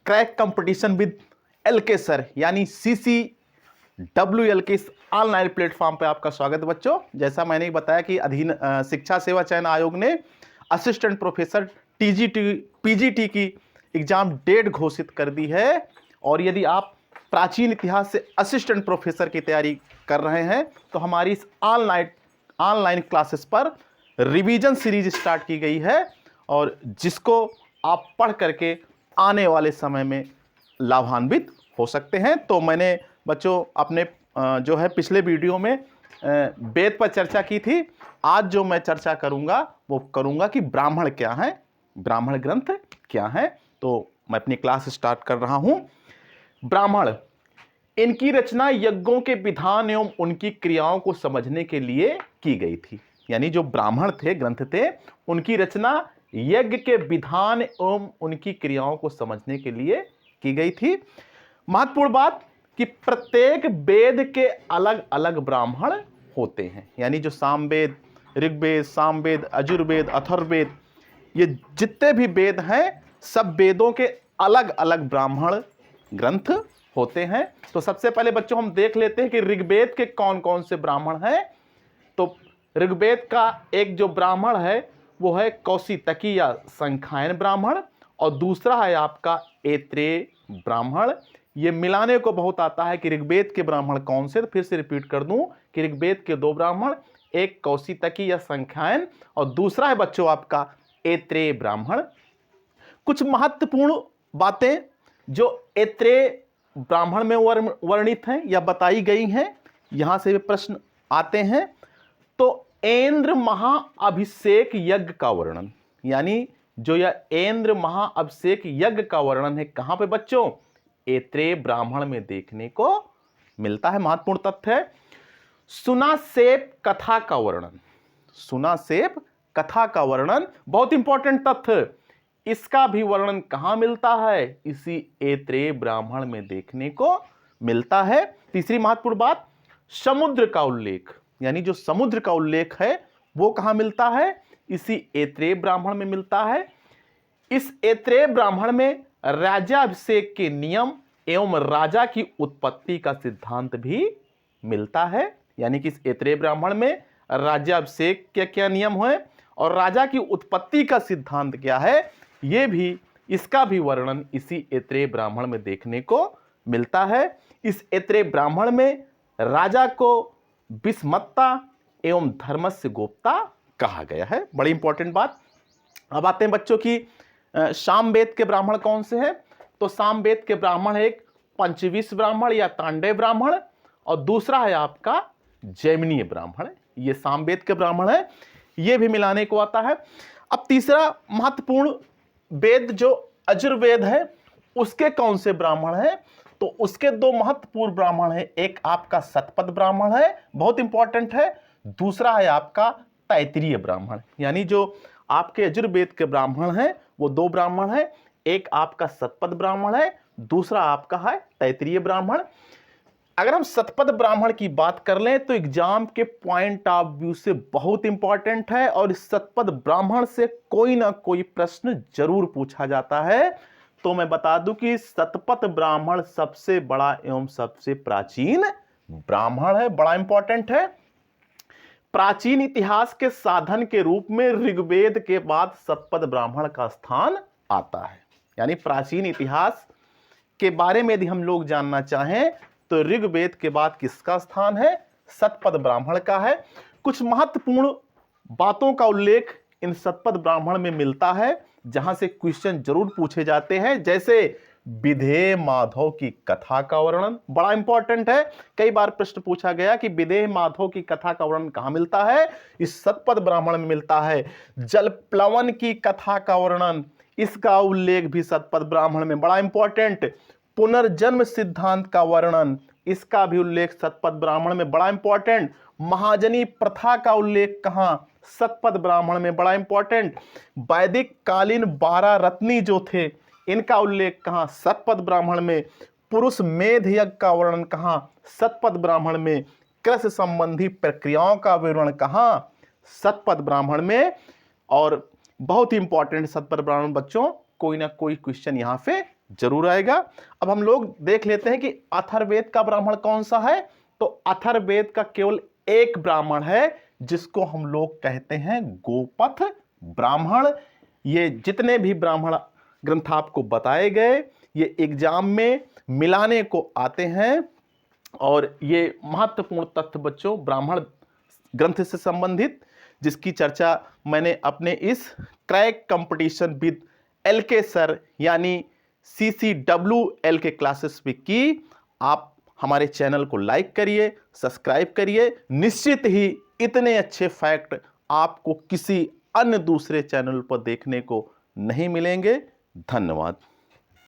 Crack competition with LK sir यानी CCWL के इस ऑनलाइन प्लेटफॉर्म पे आपका स्वागत है बच्चों। जैसा मैंने बताया कि अधीन शिक्षा सेवा चयन आयोग ने असिस्टेंट प्रोफेसर PGT की एग्जाम डेट घोषित कर दी है और यदि आप प्राचीन इतिहास से असिस्टेंट प्रोफेसर की तैयारी कर रहे हैं तो हमारी इस ऑनलाइन क्लासेस पर रिवीजन सीरीज स्टार्ट की गई है और जिसको आप पढ़ करके आने वाले समय में लाभान्वित हो सकते हैं। तो मैंने बच्चों अपने जो है पिछले वीडियो में वेद पर चर्चा की थी। आज जो मैं चर्चा करूंगा वो करूंगा कि ब्राह्मण क्या है, ब्राह्मण ग्रंथ क्या है। तो मैं अपनी क्लास स्टार्ट कर रहा हूं। ब्राह्मण, इनकी रचना यज्ञों के विधान एवं उनकी क्रियाओं को समझने के लिए की गई थी। यानी जो ब्राह्मण थे, ग्रंथ थे, उनकी रचना यज्ञ के विधान एवं उनकी क्रियाओं को समझने के लिए की गई थी। महत्वपूर्ण बात कि प्रत्येक वेद के अलग अलग ब्राह्मण होते हैं। यानी जो सामवेद, ऋग्वेद, सामवेद, यजुर्वेद, अथर्ववेद, ये जितने भी वेद हैं सब वेदों के अलग अलग ब्राह्मण ग्रंथ होते हैं। तो सबसे पहले बच्चों हम देख लेते हैं कि ऋग्वेद के कौन कौन से ब्राह्मण हैं। तो ऋग्वेद का एक जो ब्राह्मण है वो है कौशितकी या संख्यायन ब्राह्मण और दूसरा है आपका ऐत्रेय ब्राह्मण। ये मिलाने को बहुत आता है कि ऋग्वेद के ब्राह्मण कौन से। तो फिर से रिपीट कर दूं कि ऋग्वेद के दो ब्राह्मण, एक कौशितकी या संख्यायन और दूसरा है बच्चों आपका ऐत्रेय ब्राह्मण। कुछ महत्वपूर्ण बातें जो ऐत्रेय ब्राह्मण में वर्णित हैं या बताई गई हैं, यहां से भी प्रश्न आते हैं। तो ऐन्द्र महाअभिषेक यज्ञ का वर्णन, यानी जो यह ऐन्द्र महाअभिषेक यज्ञ का वर्णन है कहां पे बच्चों? ऐत्रेय ब्राह्मण में देखने को मिलता है। महत्वपूर्ण तथ्य है। सुनासेप कथा का वर्णन, सुनासेप कथा का वर्णन बहुत इंपॉर्टेंट तथ्य, इसका भी वर्णन कहां मिलता है? इसी ऐत्रेय ब्राह्मण में देखने को मिलता है। तीसरी महत्वपूर्ण बात, समुद्र का उल्लेख, यानी जो समुद्र का उल्लेख है वो कहां मिलता है? इसी ऐत्रेय ब्राह्मण में मिलता है। इस ऐत्रेय ब्राह्मण में राज्याभिषेक के नियम एवं राजा की उत्पत्ति का सिद्धांत भी मिलता है। यानी कि इस ऐत्रेय ब्राह्मण में राज्याभिषेक के क्या नियम है और राजा की उत्पत्ति का सिद्धांत क्या है, ये भी, इसका भी वर्णन इसी ऐत्रेय ब्राह्मण में देखने को मिलता है। इस ऐत्रेय ब्राह्मण में राजा को विस्मत्ता एवं धर्मस्य गोप्ता कहा गया है। बड़ी इंपॉर्टेंट बात। अब आते हैं बच्चों की सामवेद के ब्राह्मण कौन से हैं। तो सामवेद के ब्राह्मण एक पंचविश ब्राह्मण या तांडव ब्राह्मण और दूसरा है आपका जैमिनीय ब्राह्मण। ये सामवेद के ब्राह्मण है, ये भी मिलाने को आता है। अब तीसरा महत्वपूर्ण वेद जो यजुर्वेद है उसके कौन से ब्राह्मण हैं? तो उसके दो महत्वपूर्ण ब्राह्मण हैं। एक आपका शतपथ ब्राह्मण है, बहुत इंपॉर्टेंट है। दूसरा है आपका तैत्तिरीय ब्राह्मण। यानी जो आपके यजुर्वेद के ब्राह्मण हैं वो दो ब्राह्मण हैं, एक आपका शतपथ ब्राह्मण है, दूसरा आपका है तैत्तिरीय ब्राह्मण। अगर हम शतपथ ब्राह्मण की बात कर लें तो एग्जाम के पॉइंट ऑफ व्यू से बहुत इंपॉर्टेंट है और इस शतपथ ब्राह्मण से कोई ना कोई प्रश्न जरूर पूछा जाता है। तो मैं बता दूं कि शतपथ ब्राह्मण सबसे बड़ा एवं सबसे प्राचीन ब्राह्मण है। बड़ा इंपॉर्टेंट है। प्राचीन इतिहास के साधन के रूप में ऋग्वेद के बाद शतपथ ब्राह्मण का स्थान आता है। यानी प्राचीन इतिहास के बारे में यदि हम लोग जानना चाहें तो ऋग्वेद के बाद किसका स्थान है? शतपथ ब्राह्मण का है। कुछ महत्वपूर्ण बातों का उल्लेख इन शतपथ ब्राह्मण में मिलता है जहां से क्वेश्चन जरूर पूछे जाते हैं, जैसे विदेह माधव की कथा का वर्णन, बड़ा इंपॉर्टेंट है। कई बार प्रश्न पूछा गया कि विदेह माधव की कथा का वर्णन कहां मिलता है? इस शतपथ ब्राह्मण में मिलता है। जलप्लवन की कथा का वर्णन, इसका उल्लेख भी शतपथ ब्राह्मण में, बड़ा इंपॉर्टेंट। पुनर्जन्म सिद्धांत का वर्णन, इसका भी उल्लेख शतपथ ब्राह्मण में, बड़ा इंपॉर्टेंट। महाजनी प्रथा का उल्लेख कहां? शतपथ ब्राह्मण में, बड़ा इंपॉर्टेंट। वैदिक कालीन 12 रत्नी जो थे इनका उल्लेख कहां? शतपथ ब्राह्मण में। पुरुष मेध यज्ञ का वर्णन कहां? शतपथ ब्राह्मण में। कृषि संबंधी प्रक्रियाओं का विवरण कहां? शतपथ ब्राह्मण में। और बहुत ही इंपॉर्टेंट शतपथ ब्राह्मण बच्चों, कोई ना कोई क्वेश्चन यहां पे जरूर आएगा। अब हम लोग देख लेते हैं कि अथर्ववेद का ब्राह्मण कौन सा है। तो अथर्ववेद का केवल एक ब्राह्मण है जिसको हम लोग कहते हैं गोपथ ब्राह्मण। ये जितने भी ब्राह्मण ग्रंथ आपको बताए गए ये एग्जाम में मिलाने को आते हैं और ये महत्वपूर्ण तथ्य बच्चों ब्राह्मण ग्रंथ से संबंधित जिसकी चर्चा मैंने अपने इस crack competition with LK sir यानी CCWL के क्लासेस में की। आप हमारे चैनल को लाइक करिए, सब्सक्राइब करिए। निश्चित ही इतने अच्छे फैक्ट आपको किसी अन्य दूसरे चैनल पर देखने को नहीं मिलेंगे। धन्यवाद।